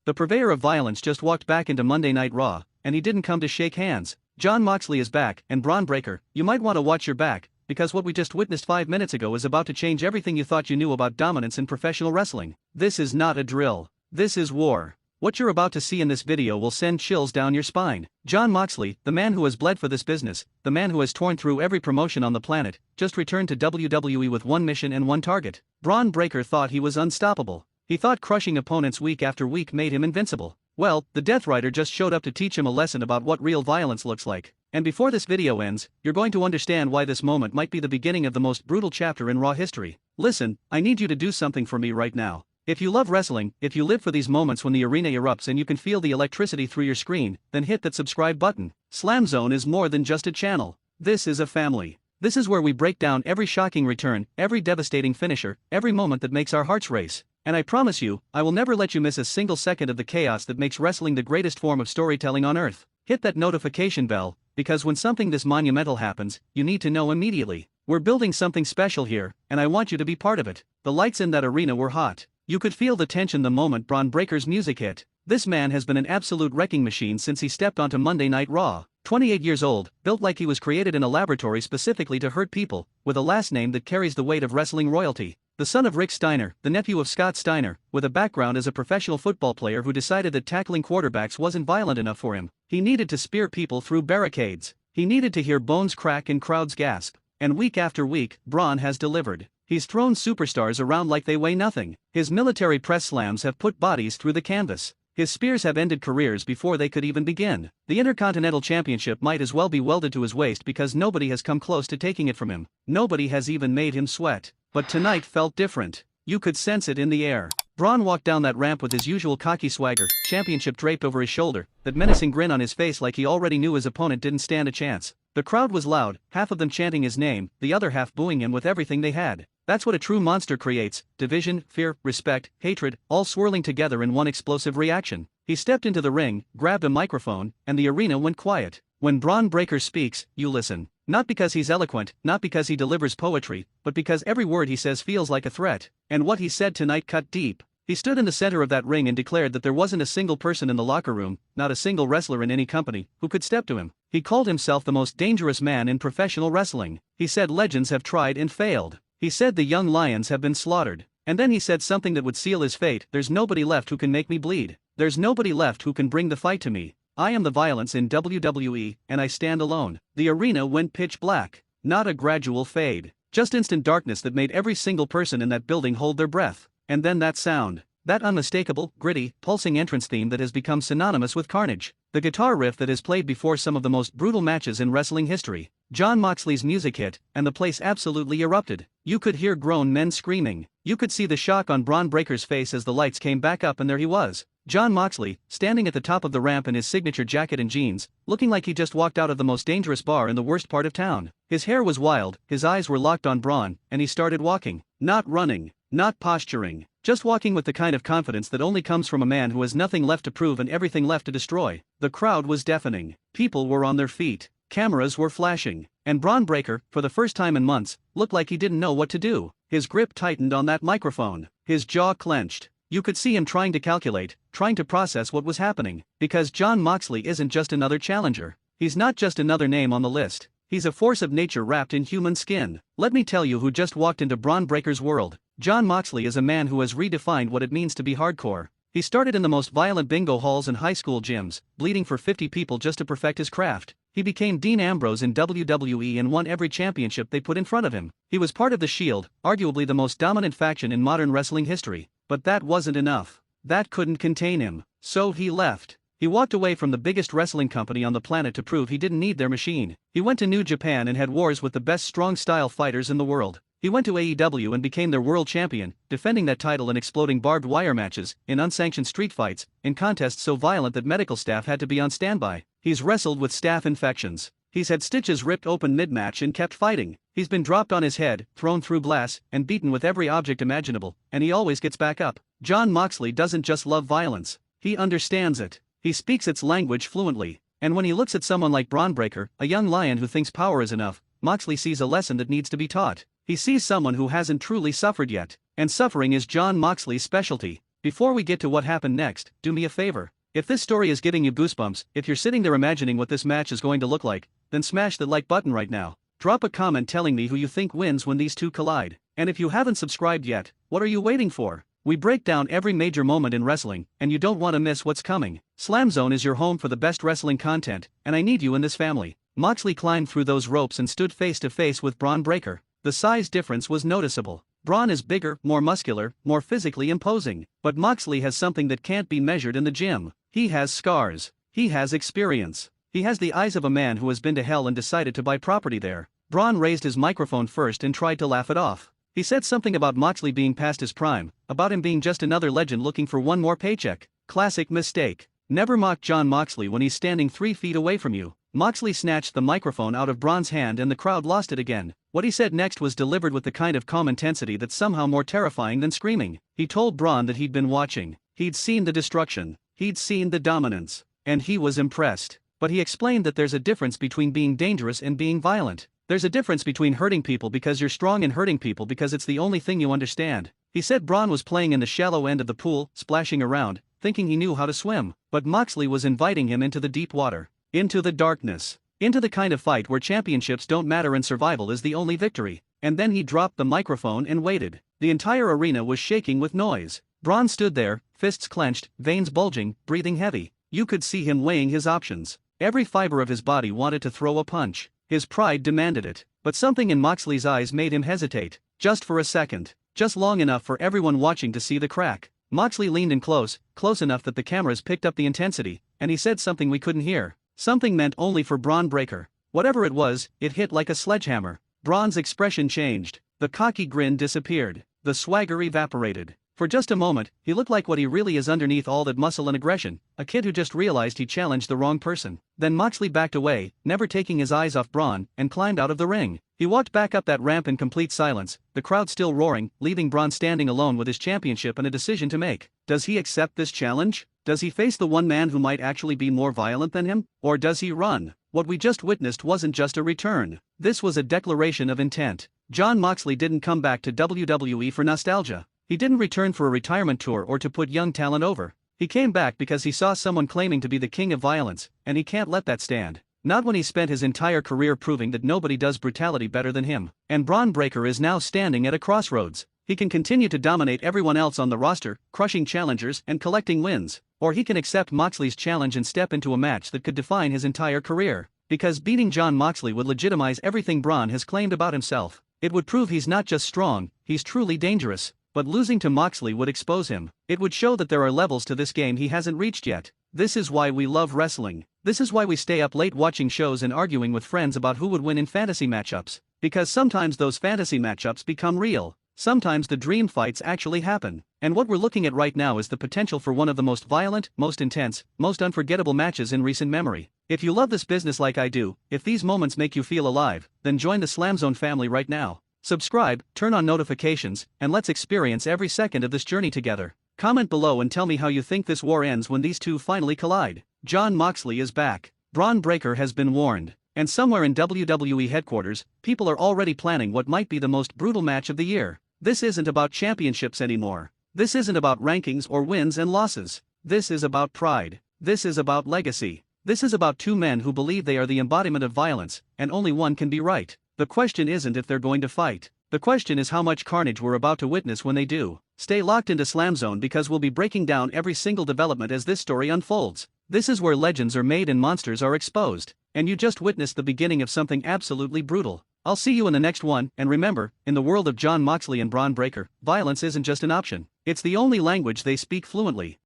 The purveyor of violence just walked back into Monday Night Raw, and he didn't come to shake hands. Jon Moxley is back, and Bron Breakker, you might want to watch your back, because what we just witnessed 5 minutes ago is about to change everything you thought you knew about dominance in professional wrestling. This is not a drill. This is war. What you're about to see in this video will send chills down your spine. Jon Moxley, the man who has bled for this business, the man who has torn through every promotion on the planet, just returned to WWE with one mission and one target. Bron Breakker thought he was unstoppable. He thought crushing opponents week after week made him invincible. Well, the Death Rider just showed up to teach him a lesson about what real violence looks like. And before this video ends, you're going to understand why this moment might be the beginning of the most brutal chapter in Raw history. Listen, I need you to do something for me right now. If you love wrestling, if you live for these moments when the arena erupts and you can feel the electricity through your screen, then hit that subscribe button. Slam Zone is more than just a channel. This is a family. This is where we break down every shocking return, every devastating finisher, every moment that makes our hearts race. And I promise you, I will never let you miss a single second of the chaos that makes wrestling the greatest form of storytelling on earth. Hit that notification bell, because when something this monumental happens, you need to know immediately. We're building something special here, and I want you to be part of it. The lights in that arena were hot. You could feel the tension the moment Bron Breakker's music hit. This man has been an absolute wrecking machine since he stepped onto Monday Night Raw. 28 years old, built like he was created in a laboratory specifically to hurt people, with a last name that carries the weight of wrestling royalty. The son of Rick Steiner, the nephew of Scott Steiner, with a background as a professional football player who decided that tackling quarterbacks wasn't violent enough for him. He needed to spear people through barricades. He needed to hear bones crack and crowds gasp. And week after week, Bron has delivered. He's thrown superstars around like they weigh nothing. His military press slams have put bodies through the canvas. His spears have ended careers before they could even begin. The Intercontinental Championship might as well be welded to his waist because nobody has come close to taking it from him. Nobody has even made him sweat. But tonight felt different. You could sense it in the air. Bron walked down that ramp with his usual cocky swagger, championship draped over his shoulder, that menacing grin on his face like he already knew his opponent didn't stand a chance. The crowd was loud, half of them chanting his name, the other half booing him with everything they had. That's what a true monster creates: division, fear, respect, hatred, all swirling together in one explosive reaction. He stepped into the ring, grabbed a microphone, and the arena went quiet. When Bron Breakker speaks, you listen. Not because he's eloquent, not because he delivers poetry, but because every word he says feels like a threat. And what he said tonight cut deep. He stood in the center of that ring and declared that there wasn't a single person in the locker room, not a single wrestler in any company, who could step to him. He called himself the most dangerous man in professional wrestling. He said legends have tried and failed. He said the young lions have been slaughtered. And then he said something that would seal his fate: there's nobody left who can make me bleed. There's nobody left who can bring the fight to me. I am the violence in WWE, and I stand alone. The arena went pitch black. Not a gradual fade. Just instant darkness that made every single person in that building hold their breath. And then that sound. That unmistakable, gritty, pulsing entrance theme that has become synonymous with carnage. The guitar riff that has played before some of the most brutal matches in wrestling history. Jon Moxley's music hit, and the place absolutely erupted. You could hear grown men screaming. You could see the shock on Bron Breakker's face as the lights came back up, and there he was. Jon Moxley, standing at the top of the ramp in his signature jacket and jeans, looking like he just walked out of the most dangerous bar in the worst part of town. His hair was wild, his eyes were locked on Bron, and he started walking. Not running. Not posturing. Just walking with the kind of confidence that only comes from a man who has nothing left to prove and everything left to destroy. The crowd was deafening. People were on their feet. Cameras were flashing. And Bron Breakker, for the first time in months, looked like he didn't know what to do. His grip tightened on that microphone. His jaw clenched. You could see him trying to calculate, trying to process what was happening. Because Jon Moxley isn't just another challenger. He's not just another name on the list. He's a force of nature wrapped in human skin. Let me tell you who just walked into Bron Breakker's world. Jon Moxley is a man who has redefined what it means to be hardcore. He started in the most violent bingo halls and high school gyms, bleeding for 50 people just to perfect his craft. He became Dean Ambrose in WWE and won every championship they put in front of him. He was part of the Shield, arguably the most dominant faction in modern wrestling history. But that wasn't enough. That couldn't contain him. So he left. He walked away from the biggest wrestling company on the planet to prove he didn't need their machine. He went to New Japan and had wars with the best strong-style fighters in the world. He went to AEW and became their world champion, defending that title in exploding barbed wire matches, in unsanctioned street fights, in contests so violent that medical staff had to be on standby. He's wrestled with staph infections. He's had stitches ripped open mid-match and kept fighting. He's been dropped on his head, thrown through glass, and beaten with every object imaginable, and he always gets back up. Jon Moxley doesn't just love violence. He understands it. He speaks its language fluently. And when he looks at someone like Bron Breakker, a young lion who thinks power is enough, Moxley sees a lesson that needs to be taught. He sees someone who hasn't truly suffered yet. And suffering is Jon Moxley's specialty. Before we get to what happened next, do me a favor. If this story is giving you goosebumps, if you're sitting there imagining what this match is going to look like, then smash the like button right now. Drop a comment telling me who you think wins when these two collide. And if you haven't subscribed yet, what are you waiting for? We break down every major moment in wrestling, and you don't want to miss what's coming. Slam Zone is your home for the best wrestling content, and I need you in this family. Moxley climbed through those ropes and stood face to face with Bron Breakker. The size difference was noticeable. Bron is bigger, more muscular, more physically imposing. But Moxley has something that can't be measured in the gym. He has scars. He has experience. He has the eyes of a man who has been to hell and decided to buy property there. Bron raised his microphone first and tried to laugh it off. He said something about Moxley being past his prime, about him being just another legend looking for one more paycheck. Classic mistake. Never mock Jon Moxley when he's standing 3 feet away from you. Moxley snatched the microphone out of Bron's hand and the crowd lost it again. What he said next was delivered with the kind of calm intensity that's somehow more terrifying than screaming. He told Bron that he'd been watching. He'd seen the destruction. He'd seen the dominance. And he was impressed. But he explained that there's a difference between being dangerous and being violent. There's a difference between hurting people because you're strong and hurting people because it's the only thing you understand. He said Bron was playing in the shallow end of the pool, splashing around, thinking he knew how to swim. But Moxley was inviting him into the deep water. Into the darkness. Into the kind of fight where championships don't matter and survival is the only victory. And then he dropped the microphone and waited. The entire arena was shaking with noise. Bron stood there, fists clenched, veins bulging, breathing heavy. You could see him weighing his options. Every fiber of his body wanted to throw a punch. His pride demanded it. But something in Moxley's eyes made him hesitate. Just for a second. Just long enough for everyone watching to see the crack. Moxley leaned in close enough that the cameras picked up the intensity, and he said something we couldn't hear. Something meant only for Bron Breakker. Whatever it was, it hit like a sledgehammer. Bron's expression changed. The cocky grin disappeared. The swagger evaporated. For just a moment, he looked like what he really is underneath all that muscle and aggression, a kid who just realized he challenged the wrong person. Then Moxley backed away, never taking his eyes off Bron, and climbed out of the ring. He walked back up that ramp in complete silence, the crowd still roaring, leaving Bron standing alone with his championship and a decision to make. Does he accept this challenge? Does he face the one man who might actually be more violent than him? Or does he run? What we just witnessed wasn't just a return. This was a declaration of intent. Jon Moxley didn't come back to WWE for nostalgia. He didn't return for a retirement tour or to put young talent over. He came back because he saw someone claiming to be the king of violence, and he can't let that stand. Not when he spent his entire career proving that nobody does brutality better than him. And Bron Breakker is now standing at a crossroads. He can continue to dominate everyone else on the roster, crushing challengers and collecting wins. Or he can accept Moxley's challenge and step into a match that could define his entire career. Because beating Jon Moxley would legitimize everything Bron has claimed about himself. It would prove he's not just strong, he's truly dangerous. But losing to Moxley would expose him. It would show that there are levels to this game he hasn't reached yet. This is why we love wrestling. This is why we stay up late watching shows and arguing with friends about who would win in fantasy matchups. Because sometimes those fantasy matchups become real. Sometimes the dream fights actually happen. And what we're looking at right now is the potential for one of the most violent, most intense, most unforgettable matches in recent memory. If you love this business like I do, if these moments make you feel alive, then join the Slam Zone family right now. Subscribe, turn on notifications, and let's experience every second of this journey together. Comment below and tell me how you think this war ends when these two finally collide. Jon Moxley is back. Bron Breakker has been warned. And somewhere in WWE headquarters, people are already planning what might be the most brutal match of the year. This isn't about championships anymore. This isn't about rankings or wins and losses. This is about pride. This is about legacy. This is about two men who believe they are the embodiment of violence, and only one can be right. The question isn't if they're going to fight. The question is how much carnage we're about to witness when they do. Stay locked into Slam Zone because we'll be breaking down every single development as this story unfolds. This is where legends are made and monsters are exposed. And you just witnessed the beginning of something absolutely brutal. I'll see you in the next one, and remember, in the world of Jon Moxley and Bron Breakker, violence isn't just an option. It's the only language they speak fluently.